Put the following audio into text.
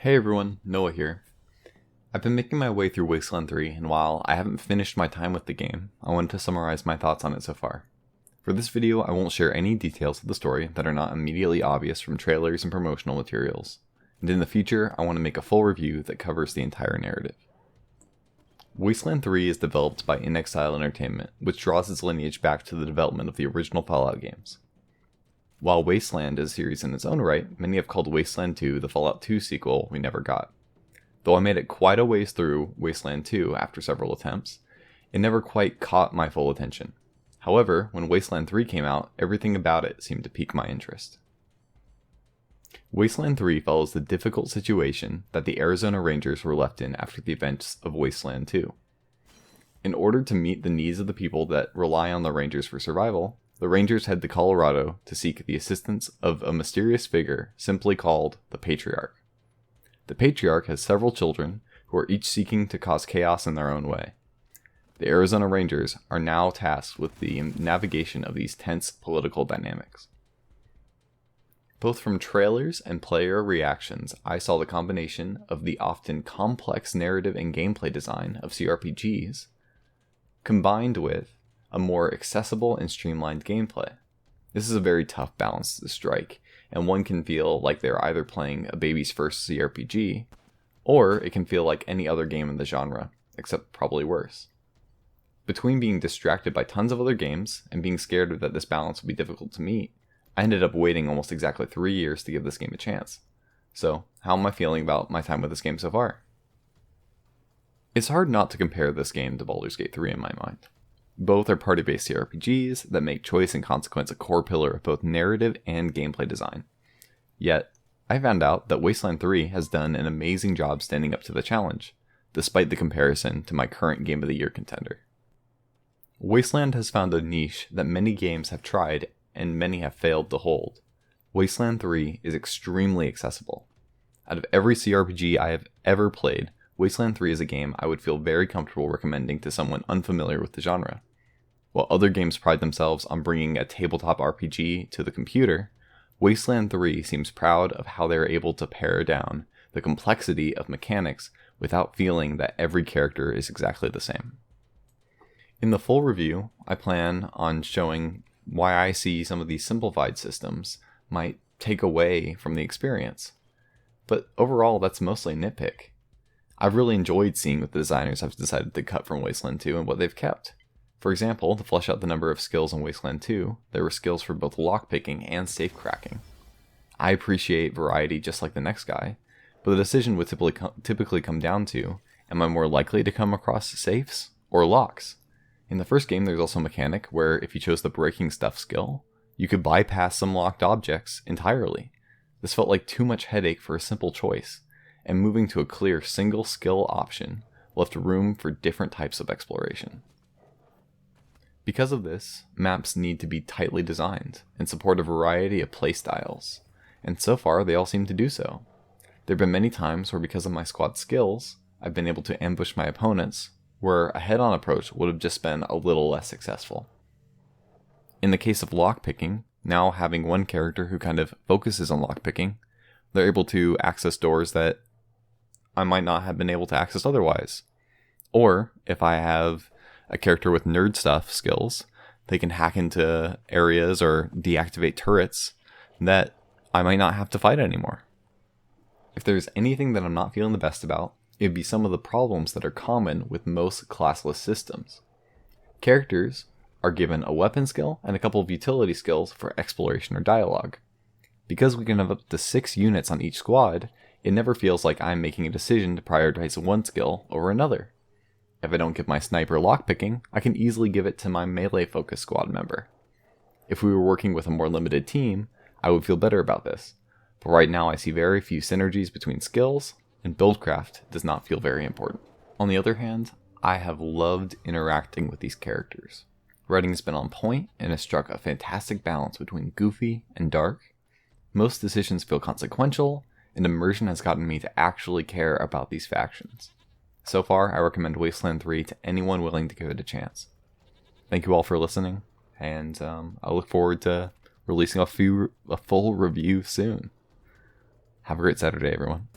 Hey everyone, Noah here. I've been making my way through Wasteland 3, and while I haven't finished my time with the game, I wanted to summarize my thoughts on it so far. For this video, I won't share any details of the story that are not immediately obvious from trailers and promotional materials, and in the future, I want to make a full review that covers the entire narrative. Wasteland 3 is developed by inXile Entertainment, which draws its lineage back to the development of the original Fallout games. While Wasteland is a series in its own right, many have called Wasteland 2 the Fallout 2 sequel we never got. Though I made it quite a ways through Wasteland 2 after several attempts, it never quite caught my full attention. However, when Wasteland 3 came out, everything about it seemed to pique my interest. Wasteland 3 follows the difficult situation that the Arizona Rangers were left in after the events of Wasteland 2. In order to meet the needs of the people that rely on the Rangers for survival, the Rangers head to Colorado to seek the assistance of a mysterious figure simply called the Patriarch. The Patriarch has several children who are each seeking to cause chaos in their own way. The Arizona Rangers are now tasked with the navigation of these tense political dynamics. Both from trailers and player reactions, I saw the combination of the often complex narrative and gameplay design of CRPGs, combined with a more accessible and streamlined gameplay. This is a very tough balance to strike, and one can feel like they're either playing a baby's first CRPG, or it can feel like any other game in the genre, except probably worse. Between being distracted by tons of other games, and being scared that this balance would be difficult to meet, I ended up waiting almost exactly 3 years to give this game a chance. So, how am I feeling about my time with this game so far? It's hard not to compare this game to Baldur's Gate 3 in my mind. Both are party-based CRPGs that make choice and consequence a core pillar of both narrative and gameplay design. Yet, I found out that Wasteland 3 has done an amazing job standing up to the challenge, despite the comparison to my current Game of the Year contender. Wasteland has found a niche that many games have tried and many have failed to hold. Wasteland 3 is extremely accessible. Out of every CRPG I have ever played, Wasteland 3 is a game I would feel very comfortable recommending to someone unfamiliar with the genre. While other games pride themselves on bringing a tabletop RPG to the computer, Wasteland 3 seems proud of how they are able to pare down the complexity of mechanics without feeling that every character is exactly the same. In the full review, I plan on showing why I see some of these simplified systems might take away from the experience. But overall, that's mostly a nitpick. I've really enjoyed seeing what the designers have decided to cut from Wasteland 2 and what they've kept. For example, to flesh out the number of skills in Wasteland 2, there were skills for both lockpicking and safe cracking. I appreciate variety just like the next guy, but the decision would typically come down to, am I more likely to come across safes or locks? In the first game, there's also a mechanic where if you chose the breaking stuff skill, you could bypass some locked objects entirely. This felt like too much headache for a simple choice, and moving to a clear single skill option left room for different types of exploration. Because of this, maps need to be tightly designed and support a variety of playstyles, and so far they all seem to do so. There have been many times where because of my squad skills, I've been able to ambush my opponents, where a head-on approach would have just been a little less successful. In the case of lockpicking, now having one character who kind of focuses on lockpicking, they're able to access doors that I might not have been able to access otherwise. Or, if I have a character with nerd stuff skills, they can hack into areas or deactivate turrets that I might not have to fight anymore. If there's anything that I'm not feeling the best about, it would be some of the problems that are common with most classless systems. Characters are given a weapon skill and a couple of utility skills for exploration or dialogue. Because we can have up to 6 units on each squad, it never feels like I'm making a decision to prioritize one skill over another. If I don't give my sniper lockpicking, I can easily give it to my melee-focused squad member. If we were working with a more limited team, I would feel better about this. But right now I see very few synergies between skills, and buildcraft does not feel very important. On the other hand, I have loved interacting with these characters. Writing has been on point and has struck a fantastic balance between goofy and dark. Most decisions feel consequential, and immersion has gotten me to actually care about these factions. So far, I recommend Wasteland 3 to anyone willing to give it a chance. Thank you all for listening, and I look forward to releasing a full review soon. Have a great Saturday, everyone.